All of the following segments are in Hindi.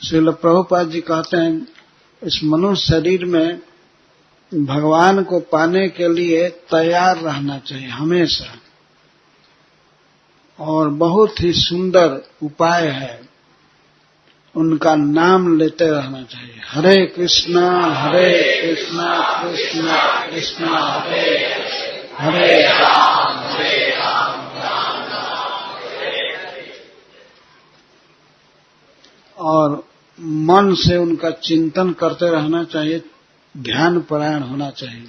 श्रील प्रभुपाद जी कहते हैं इस मनुष्य शरीर में भगवान को पाने के लिए तैयार रहना चाहिए हमेशा, और बहुत ही सुंदर उपाय है, उनका नाम लेते रहना चाहिए। हरे कृष्णा कृष्णा कृष्ण हरे हरे राम राम राम हरे हरे। और मन से उनका चिंतन करते रहना चाहिए, ध्यान परायण होना चाहिए।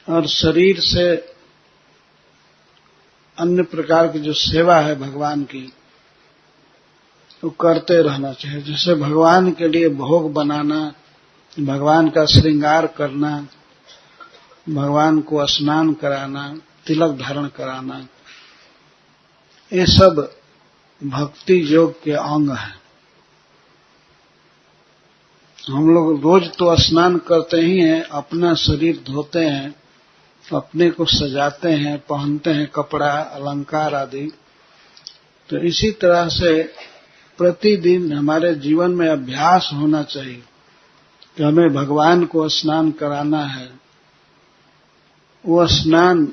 और शरीर से अन्य प्रकार की जो सेवा है भगवान की, तो करते रहना चाहिए। जैसे भगवान के लिए भोग बनाना, भगवान का श्रृंगार करना, भगवान को स्नान कराना, तिलक धारण कराना, ये सब भक्ति योग के अंग हैं। हम लोग रोज तो स्नान करते ही हैं, अपना शरीर धोते हैं, अपने को सजाते हैं, पहनते हैं कपड़ा अलंकार आदि। तो इसी तरह से प्रतिदिन हमारे जीवन में अभ्यास होना चाहिए कि हमें भगवान को स्नान कराना है। वो स्नान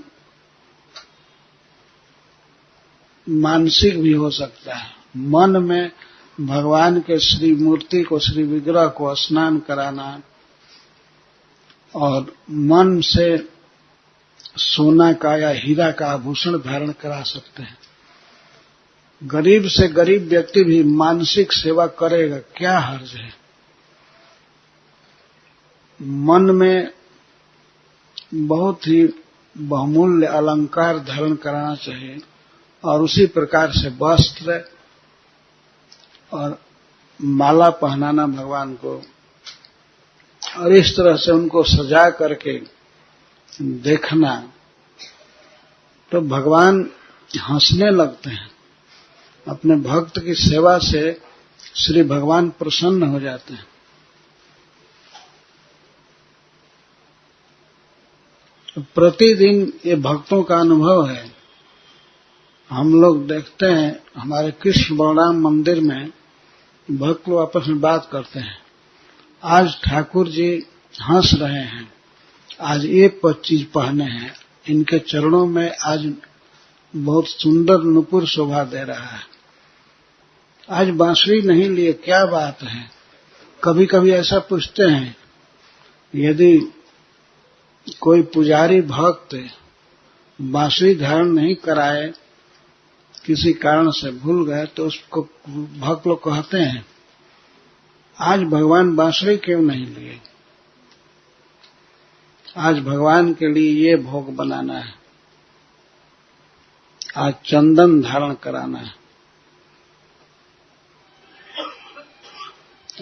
मानसिक भी हो सकता है, मन में भगवान के श्री मूर्ति को, श्री विग्रह को स्नान कराना, और मन से सोना का या हीरा का आभूषण धारण करा सकते हैं। गरीब से गरीब व्यक्ति भी मानसिक सेवा करेगा, क्या हर्ज है। मन में बहुत ही बहुमूल्य अलंकार धारण कराना चाहिए, और उसी प्रकार से वस्त्र और माला पहनाना भगवान को, और इस तरह से उनको सजा करके देखना, तो भगवान हंसने लगते हैं। अपने भक्त की सेवा से श्री भगवान प्रसन्न हो जाते हैं। तो प्रतिदिन ये भक्तों का अनुभव है। हम लोग देखते हैं हमारे कृष्ण बलराम मंदिर में भक्त लोग आपस में बात करते हैं, आज ठाकुर जी हंस रहे हैं, आज ये चीज पहने हैं, इनके चरणों में आज बहुत सुंदर नुपुर शोभा दे रहा है, आज बांसुरी नहीं लिए, क्या बात है। कभी कभी ऐसा पूछते हैं, यदि कोई पुजारी भक्त बांसुरी धारण नहीं कराए, किसी कारण से भूल गए, तो उसको भक्त लोग कहते हैं आज भगवान बांसुरी क्यों नहीं लिए, आज भगवान के लिए ये भोग बनाना है, आज चंदन धारण कराना है,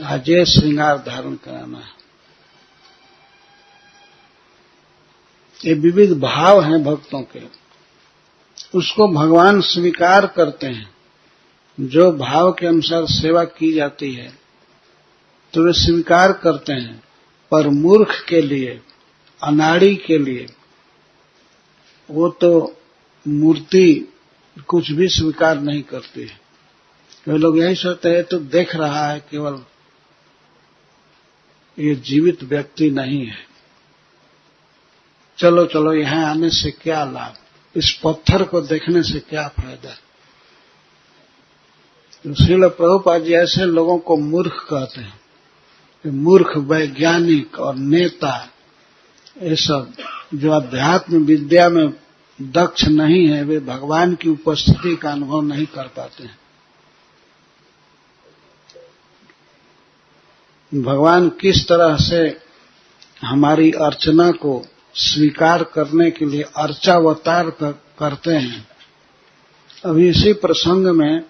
आज ये श्रृंगार धारण कराना है। ये विविध भाव हैं भक्तों के, उसको भगवान स्वीकार करते हैं। जो भाव के अनुसार सेवा की जाती है तो वे स्वीकार करते हैं, पर मूर्ख के लिए, अनाड़ी के लिए, वो तो मूर्ति कुछ भी स्वीकार नहीं करती है। वे लोग यही सोचते हैं तो देख रहा है, केवल ये जीवित व्यक्ति नहीं है, चलो चलो यहाँ आने से क्या लाभ, इस पत्थर को देखने से क्या फायदा। तो श्रील प्रभुपाद जी ऐसे लोगों को मूर्ख कहते हैं। मूर्ख वैज्ञानिक और नेता, ये सब जो अध्यात्म विद्या में दक्ष नहीं है, वे भगवान की उपस्थिति का अनुभव नहीं कर पाते हैं। भगवान किस तरह से हमारी अर्चना को स्वीकार करने के लिए अर्चावतार करते हैं। अभी इसी प्रसंग में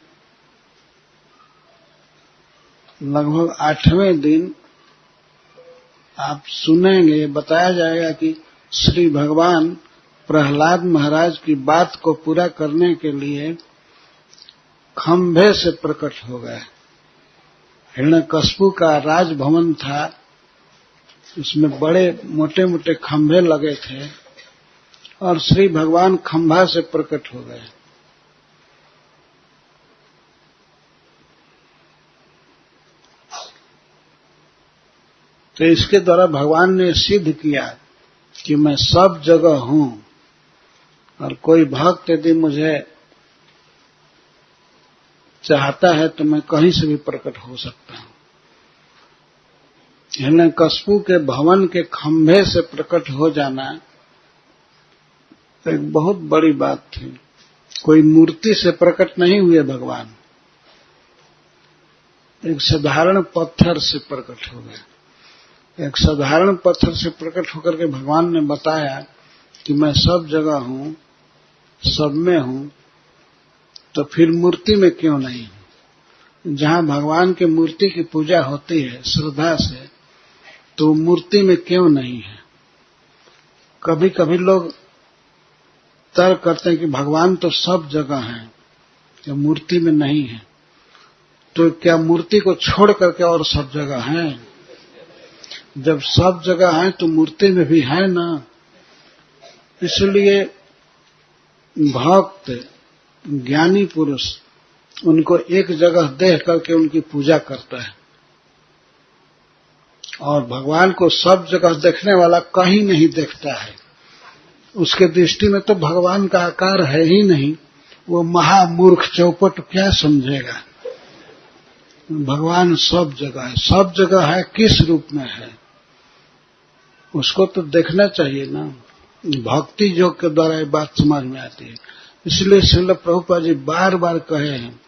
लगभग 8वें दिन आप सुनेंगे, बताया जाएगा कि श्री भगवान प्रहलाद महाराज की बात को पूरा करने के लिए खंभे से प्रकट हो गए। हिरण्यकश्यप का राजभवन था, उसमें बड़े मोटे मोटे खंभे लगे थे, और श्री भगवान खंभा से प्रकट हो गए। तो इसके द्वारा भगवान ने सिद्ध किया कि मैं सब जगह हूं, और कोई भक्त यदि मुझे चाहता है तो मैं कहीं से भी प्रकट हो सकता हूं। हिरण्यकशिपु के भवन के खंभे से प्रकट हो जाना तो एक बहुत बड़ी बात थी। कोई मूर्ति से प्रकट नहीं हुए भगवान, एक साधारण पत्थर से प्रकट हो गए। एक साधारण पत्थर से प्रकट होकर के भगवान ने बताया कि मैं सब जगह हूं, सब में हूं, तो फिर मूर्ति में क्यों नहीं हूं? जहां भगवान की मूर्ति की पूजा होती है श्रद्धा से, तो मूर्ति में क्यों नहीं है? कभी कभी लोग तर्क करते हैं कि भगवान तो सब जगह है, या मूर्ति में नहीं है। तो क्या मूर्ति को छोड़ करके और सब जगह है? जब सब जगह है तो मूर्ति में भी है ना। इसलिए भक्त ज्ञानी पुरुष उनको एक जगह देख करके उनकी पूजा करता है, और भगवान को सब जगह देखने वाला कहीं नहीं देखता है। उसके दृष्टि में तो भगवान का आकार है ही नहीं। वो महामूर्ख चौपट क्या समझेगा? भगवान सब जगह है। सब जगह है, किस रूप में है उसको तो देखना चाहिए ना। भक्ति योग के द्वारा ये बात समझ में आती है। इसलिए श्रील प्रभुपाद जी बार बार कहे हैं,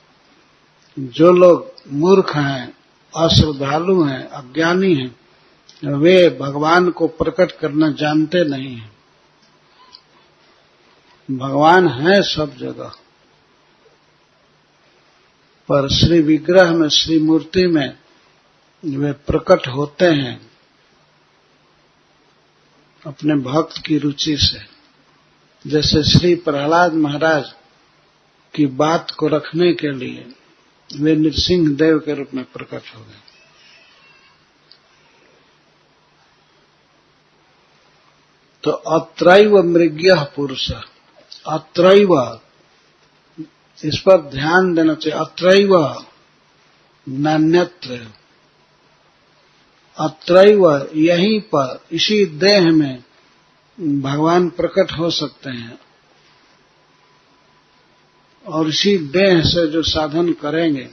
जो लोग मूर्ख हैं, अश्रद्धालु हैं, अज्ञानी हैं, वे भगवान को प्रकट करना जानते नहीं हैं। भगवान है सब जगह, पर श्री विग्रह में, श्री मूर्ति में वे प्रकट होते हैं अपने भक्त की रुचि से। जैसे श्री प्रहलाद महाराज की बात को रखने के लिए वे नृसिंह देव के रूप में प्रकट हो गए। तो अत्रैव मृग्यः पुरुष, अत्रैव, इस पर ध्यान देना चाहिए। अत्रैव नान्यत्र, अत्रैव यहीं पर, इसी देह में भगवान प्रकट हो सकते हैं। और इसी देह से जो साधन करेंगे,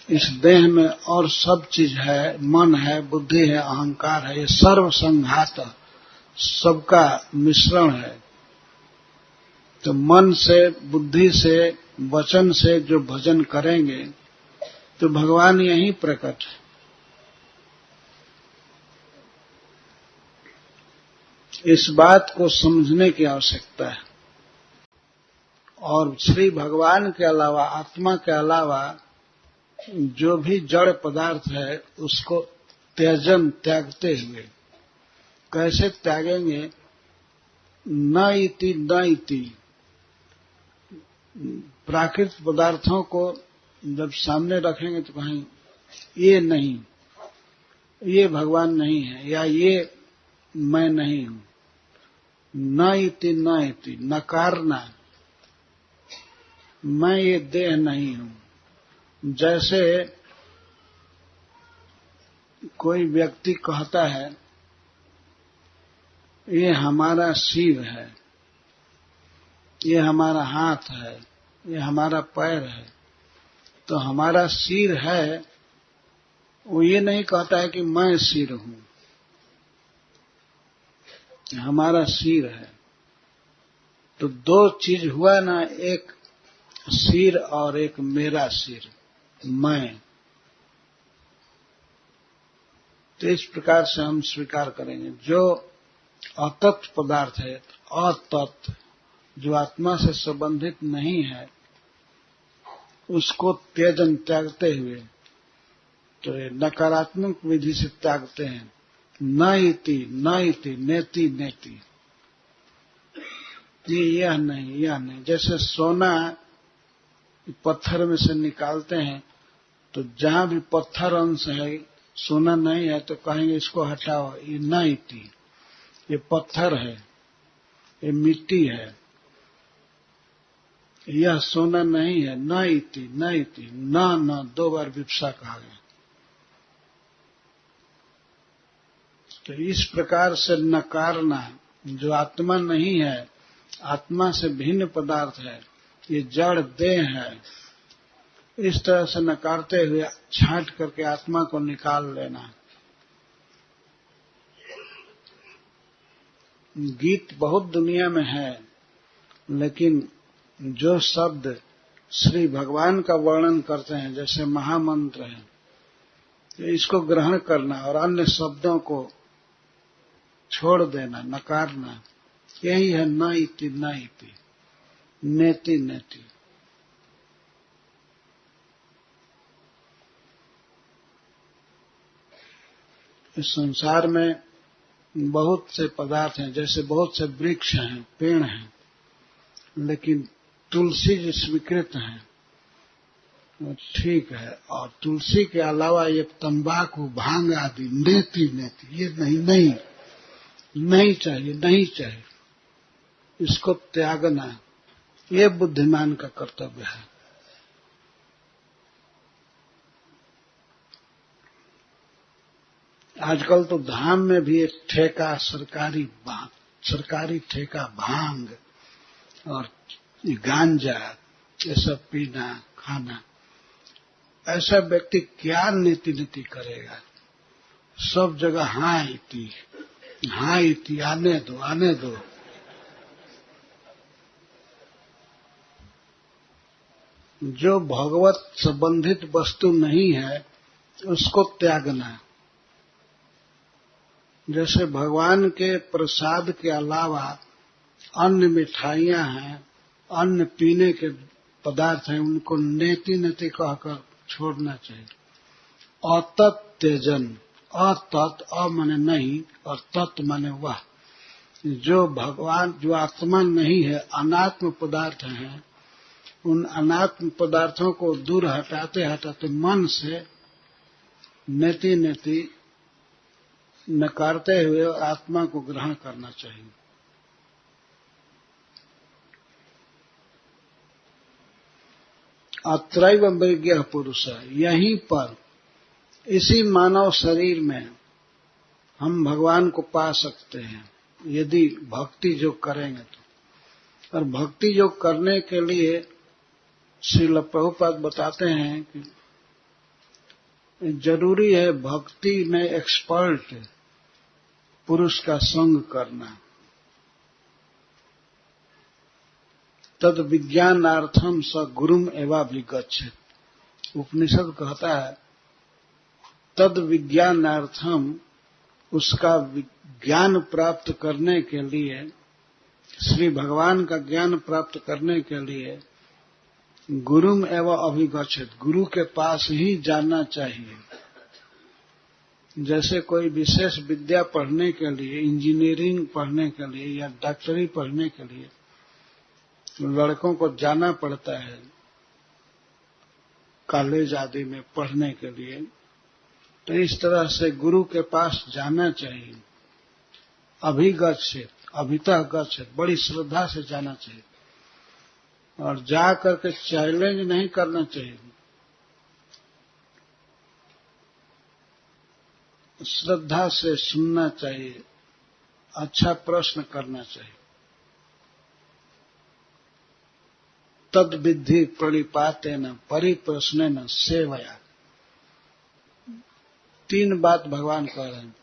इस देह में और सब चीज है, मन है, बुद्धि है, अहंकार है, ये सर्व संघात, सबका मिश्रण है। तो मन से, बुद्धि से, वचन से जो भजन करेंगे तो भगवान यहीं प्रकट है। इस बात को समझने की आवश्यकता है। और श्री भगवान के अलावा, आत्मा के अलावा जो भी जड़ पदार्थ है उसको त्यागते हुए, कैसे त्यागेंगे? न इति न इति, प्राकृतिक पदार्थों को जब सामने रखेंगे तो कहें ये नहीं, ये भगवान नहीं है, या ये मैं नहीं हूं। न इति न इति, नकारना, मैं ये देह नहीं हूं। जैसे कोई व्यक्ति कहता है ये हमारा सिर है, ये हमारा हाथ है, ये हमारा पैर है, तो हमारा सिर है, वो ये नहीं कहता है कि मैं सिर हूं, हमारा सिर है। तो दो चीज हुआ ना, एक सिर और एक मेरा सिर, मैं। तो इस प्रकार से हम स्वीकार करेंगे। जो अतत्व पदार्थ है, अतत्व जो आत्मा से संबंधित नहीं है, उसको त्यागते हुए, तो ये नकारात्मक विधि से त्यागते हैं। न इति न इति, नेति नेति, यह नहीं, यह नहीं। जैसे सोना पत्थर में से निकालते हैं, तो जहां भी पत्थर अंश है, सोना नहीं है, तो कहेंगे इसको हटाओ, ये न इति, ये पत्थर है, ये मिट्टी है, यह सोना नहीं है। न इति न इति, न 2 बार विवक्षा कहा गया। तो इस प्रकार से नकारना, जो आत्मा नहीं है, आत्मा से भिन्न पदार्थ है, ये जड़ देह है, इस तरह से नकारते हुए छांट करके आत्मा को निकाल लेना। गीत बहुत दुनिया में है, लेकिन जो शब्द श्री भगवान का वर्णन करते हैं, जैसे महामंत्र है, तो इसको ग्रहण करना और अन्य शब्दों को छोड़ देना, नकारना, यही है न इति न इति, नेति नेति। इस संसार में बहुत से पदार्थ हैं, जैसे बहुत से वृक्ष हैं, पेड़ हैं, लेकिन तुलसी जो स्वीकृत है वो ठीक है, और तुलसी के अलावा ये तंबाकू, भांग आदि नेति नेति, ये नहीं नहीं चाहिए, नहीं चाहिए, इसको त्यागना, ये बुद्धिमान का कर्तव्य है। आजकल तो धाम में भी एक ठेका, सरकारी ठेका भांग और गांजा, ये सब पीना खाना, ऐसा व्यक्ति क्या नीति नीति करेगा? सब जगह हाँ इति, आने दो। जो भगवत संबंधित वस्तु नहीं है उसको त्यागना। जैसे भगवान के प्रसाद के अलावा अन्य मिठाइयां हैं, अन्य पीने के पदार्थ हैं, उनको नेति नेति कहकर छोड़ना चाहिए। अतत् त्यजन, अतत् अ माने नहीं और तत् माने वह। जो भगवान, जो आत्मा नहीं है, अनात्म पदार्थ हैं, उन अनात्म पदार्थों को दूर हटाते हटाते मन से नेति नेति नकारते हुए आत्मा को ग्रहण करना चाहिए। अत्रैव विज्ञः पुरुष, यहीं पर इसी मानव शरीर में हम भगवान को पा सकते हैं, यदि भक्ति योग करेंगे तो। और भक्ति योग करने के लिए श्रील प्रभुपाद बताते हैं कि जरूरी है भक्ति में एक्सपर्ट पुरुष का संग करना। तद विज्ञानार्थम स गुरुम एवाभिगच्छेत्। उपनिषद कहता है तद विज्ञानार्थम, उसका ज्ञान प्राप्त करने के लिए, श्री भगवान का ज्ञान प्राप्त करने के लिए गुरुम एवं अभिगच्छेत्, गुरु के पास ही जाना चाहिए। जैसे कोई विशेष विद्या पढ़ने के लिए, इंजीनियरिंग पढ़ने के लिए या डॉक्टरी पढ़ने के लिए लड़कों को जाना पड़ता है कॉलेज आदि में पढ़ने के लिए, तो इस तरह से गुरु के पास जाना चाहिए। अभिगच्छेत्, अभितः गच्छेत्, बड़ी श्रद्धा से जाना चाहिए और जा करके चैलेंज नहीं करना चाहिए। श्रद्धा से सुनना चाहिए, अच्छा प्रश्न करना चाहिए। तद विद्धि प्रणिपातेन परिप्रश्नेन सेवया। 3 बात भगवान कह रहे हैं।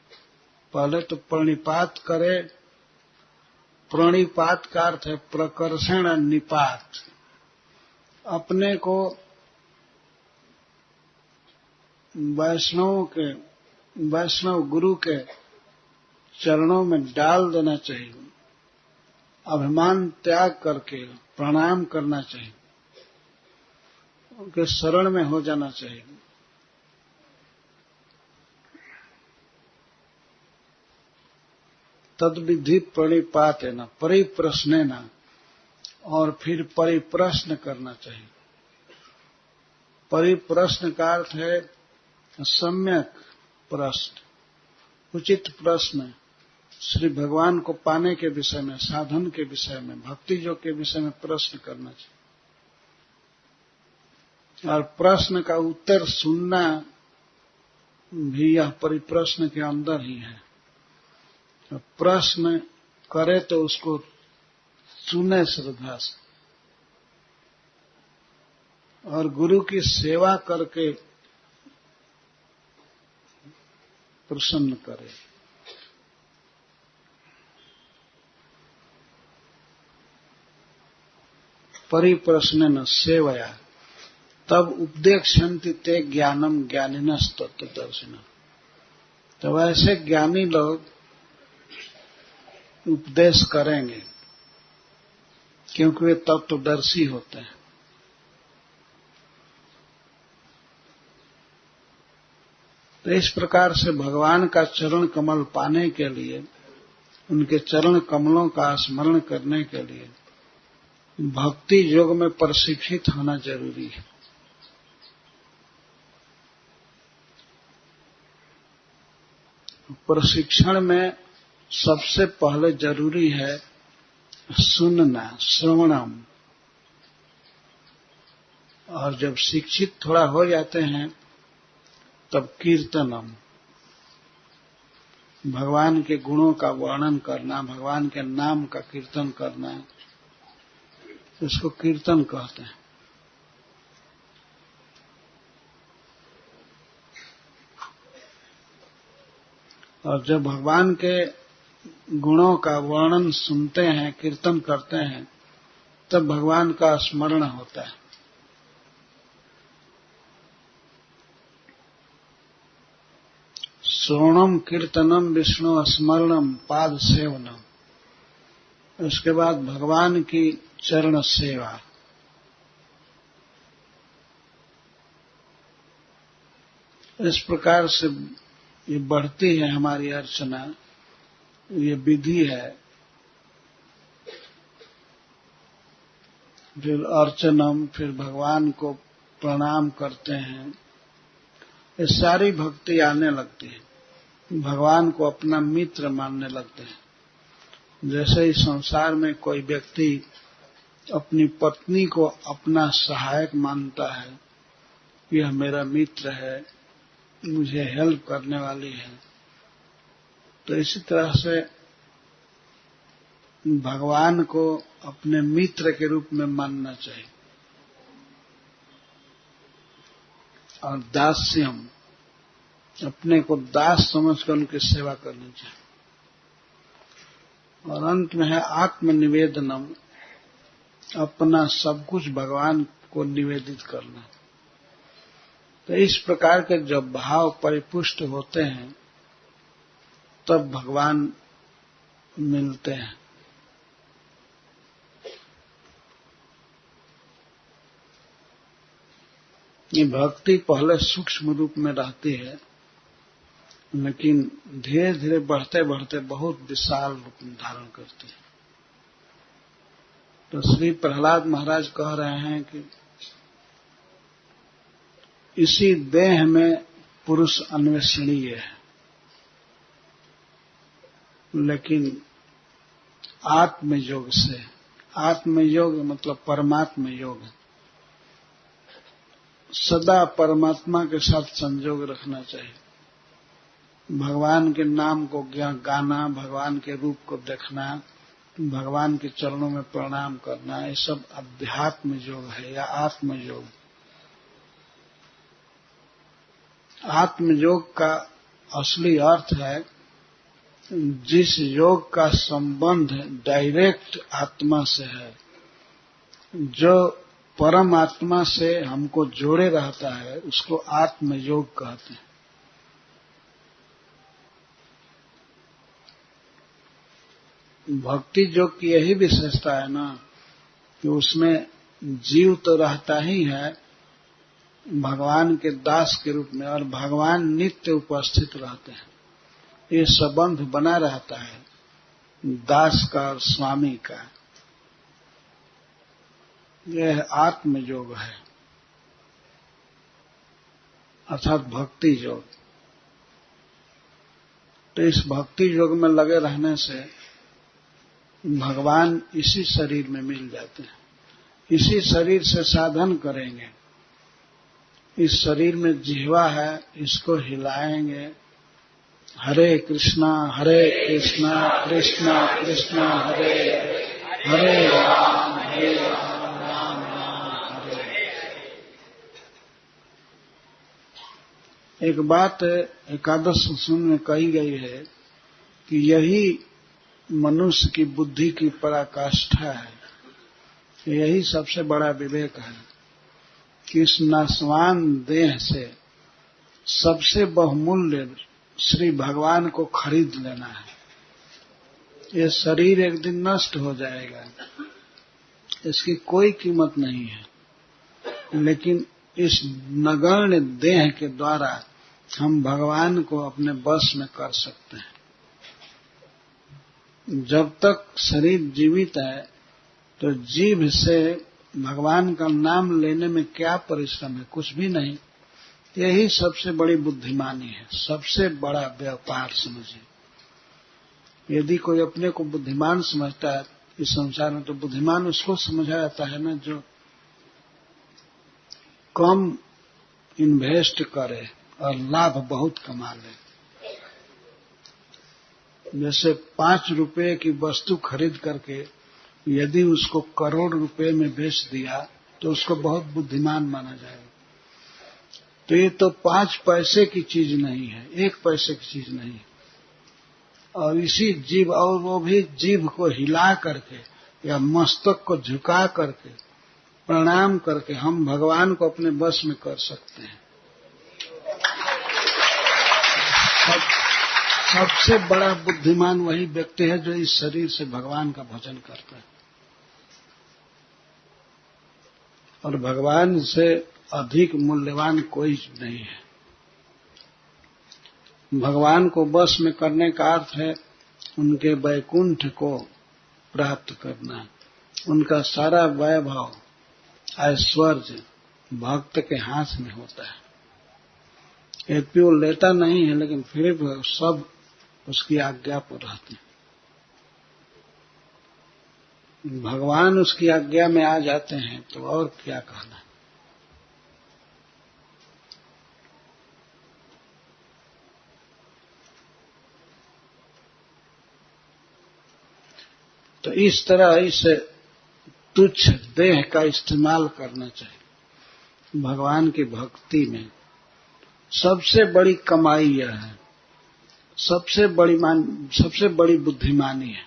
पहले तो प्रणिपात करे। प्रणिपात का अर्थ है प्रकर्षण निपात, अपने को वैष्णव गुरु के चरणों में डाल देना चाहिए, अभिमान त्याग करके प्रणाम करना चाहिए, उनके शरण में हो जाना चाहिए। तद विधि प्रणिपातेन परिप्रश्नेन, और फिर परिप्रश्न करना चाहिए। परिप्रश्न का अर्थ है सम्यक प्रश्न, उचित प्रश्न, श्री भगवान को पाने के विषय में, साधन के विषय में, भक्ति योग के विषय में प्रश्न करना चाहिए। और प्रश्न का उत्तर सुनना भी यह परिप्रश्न के अंदर ही है। प्रश्न करे तो उसको सुने श्रद्धा से और गुरु की सेवा करके प्रसन्न करे। परिप्रश्नेन सेवया तब उपदेक्षन्ति ते ज्ञानम ज्ञानिनस् तत्त्वदर्शिनः। तो ऐसे ज्ञानी लोग उपदेश करेंगे क्योंकि वे तत्वदर्शी होते हैं। तो इस प्रकार से भगवान का चरण कमल पाने के लिए, उनके चरण कमलों का स्मरण करने के लिए भक्ति योग में प्रशिक्षित होना जरूरी है। प्रशिक्षण में सबसे पहले जरूरी है सुनना, श्रवणम। और जब शिक्षित थोड़ा हो जाते हैं तब कीर्तनम, भगवान के गुणों का वर्णन करना, भगवान के नाम का कीर्तन करना, इसको कीर्तन कहते हैं। और जब भगवान के गुणों का वर्णन सुनते हैं, कीर्तन करते हैं, तब भगवान का स्मरण होता है। श्रवणम कीर्तनम विष्णु स्मरणम पाद सेवनम। उसके बाद भगवान की चरण सेवा। इस प्रकार से ये बढ़ती है हमारी अर्चना, ये विधि है। फिर अर्चनम, फिर भगवान को प्रणाम करते हैं। ये सारी भक्ति आने लगती है, भगवान को अपना मित्र मानने लगते हैं। जैसे ही संसार में कोई व्यक्ति अपनी पत्नी को अपना सहायक मानता है, यह मेरा मित्र है, मुझे हेल्प करने वाली है, तो इसी तरह से भगवान को अपने मित्र के रूप में मानना चाहिए। और दास्यम, अपने को दास समझकर उनकी सेवा करनी चाहिए। और अंत में है आत्मनिवेदनम, अपना सब कुछ भगवान को निवेदित करना। तो इस प्रकार के जब भाव परिपुष्ट होते हैं तब भगवान मिलते हैं। ये भक्ति पहले सूक्ष्म रूप में रहती है, लेकिन धीरे धीरे बढ़ते बढ़ते बहुत विशाल रूप धारण करती है। तो श्री प्रहलाद महाराज कह रहे हैं कि इसी देह में पुरुष अन्वेषणीय है, लेकिन आत्मयोग से, आत्मयोग मतलब परमात्म योग, सदा परमात्मा के साथ संयोग रखना चाहिए। भगवान के नाम को गाना, भगवान के रूप को देखना, भगवान के चरणों में प्रणाम करना, ये सब अध्यात्म योग है या आत्मयोग। आत्मयोग का असली अर्थ है जिस योग का संबंध डायरेक्ट आत्मा से है, जो परम आत्मा से हमको जोड़े रहता है, उसको आत्मयोग कहते हैं। भक्ति योग की यही विशेषता है ना कि उसमें जीव तो रहता ही है भगवान के दास के रूप में, और भगवान नित्य उपस्थित रहते हैं। ये संबंध बना रहता है दास का और स्वामी का। यह आत्मयोग है, अर्थात भक्ति योग। तो इस भक्ति योग में लगे रहने से भगवान इसी शरीर में मिल जाते हैं। इसी शरीर से साधन करेंगे। इस शरीर में जिह्वा है, इसको हिलाएंगे हरे कृष्णा कृष्णा कृष्णा हरे हरे राम राम राम हरे। एक बात एकादश सूत्र में कही गई है कि यही मनुष्य की बुद्धि की पराकाष्ठा है, यही सबसे बड़ा विवेक है कि इस नाशवान देह से सबसे बहुमूल्य श्री भगवान को खरीद लेना है। ये शरीर एक दिन नष्ट हो जाएगा, इसकी कोई कीमत नहीं है, लेकिन इस नगण्य देह के द्वारा हम भगवान को अपने बस में कर सकते हैं। जब तक शरीर जीवित है तो जीभ से भगवान का नाम लेने में क्या परिश्रम है, कुछ भी नहीं। यही सबसे बड़ी बुद्धिमानी है, सबसे बड़ा व्यापार समझिए। यदि कोई अपने को बुद्धिमान समझता है इस संसार में, तो बुद्धिमान उसको समझा जाता है ना जो कम इन्वेस्ट करे और लाभ बहुत कमा ले। जैसे 5 रुपए की वस्तु खरीद करके यदि उसको करोड़ रुपए में बेच दिया तो उसको बहुत बुद्धिमान माना जाएगा। तो ये तो 5 पैसे की चीज नहीं है, 1 पैसे की चीज नहीं है। और इसी जीव, और वो भी जीभ को हिला करके या मस्तक को झुका करके प्रणाम करके हम भगवान को अपने बस में कर सकते हैं। सबसे बड़ा बुद्धिमान वही व्यक्ति है जो इस शरीर से भगवान का भजन करता है। और भगवान से अधिक मूल्यवान कोई नहीं है। भगवान को बस में करने का अर्थ है उनके वैकुंठ को प्राप्त करना। उनका सारा वैभव, ऐश्वर्य भक्त के हाथ में होता है। यद्यपि वो लेता नहीं है, लेकिन फिर भी सब उसकी आज्ञा पर रहते हैं। भगवान उसकी आज्ञा में आ जाते हैं तो और क्या कहना। तो इस तरह इस तुच्छ देह का इस्तेमाल करना चाहिए भगवान की भक्ति में। सबसे बड़ी कमाई यह है, सबसे बड़ी बुद्धिमानी है।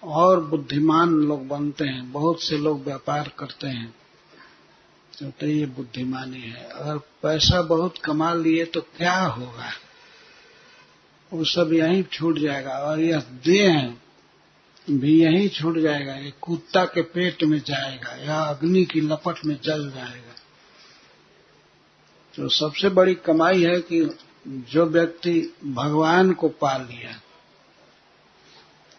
और बुद्धिमान लोग बनते हैं, बहुत से लोग व्यापार करते हैं, तो ये बुद्धिमानी है। अगर पैसा बहुत कमा लिए तो क्या होगा, वो सब यहीं छूट जाएगा। और यह देह भी यहीं छूट जाएगा, ये कुत्ता के पेट में जाएगा या अग्नि की लपट में जल जाएगा। तो सबसे बड़ी कमाई है कि जो व्यक्ति भगवान को पा लिया,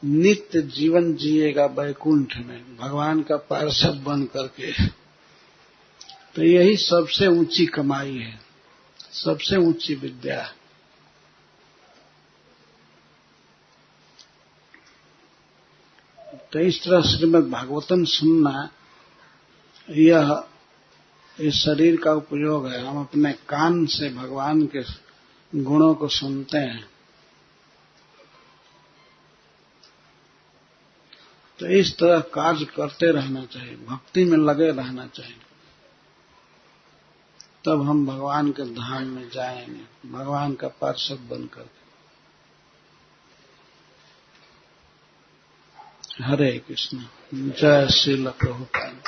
नित्य जीवन जिएगा वैकुंठ में भगवान का पार्षद बन करके, तो यही सबसे ऊंची कमाई है, सबसे ऊंची विद्या है। तो इस तरह श्रीमद् भागवतम सुनना यह इस शरीर का उपयोग है। हम अपने कान से भगवान के गुणों को सुनते हैं। तो इस तरह कार्य करते रहना चाहिए, भक्ति में लगे रहना चाहिए, तब हम भगवान के धाम में जाएंगे, भगवान का पार्षद बनकर। हरे कृष्ण। जय श्रील प्रभुपाद।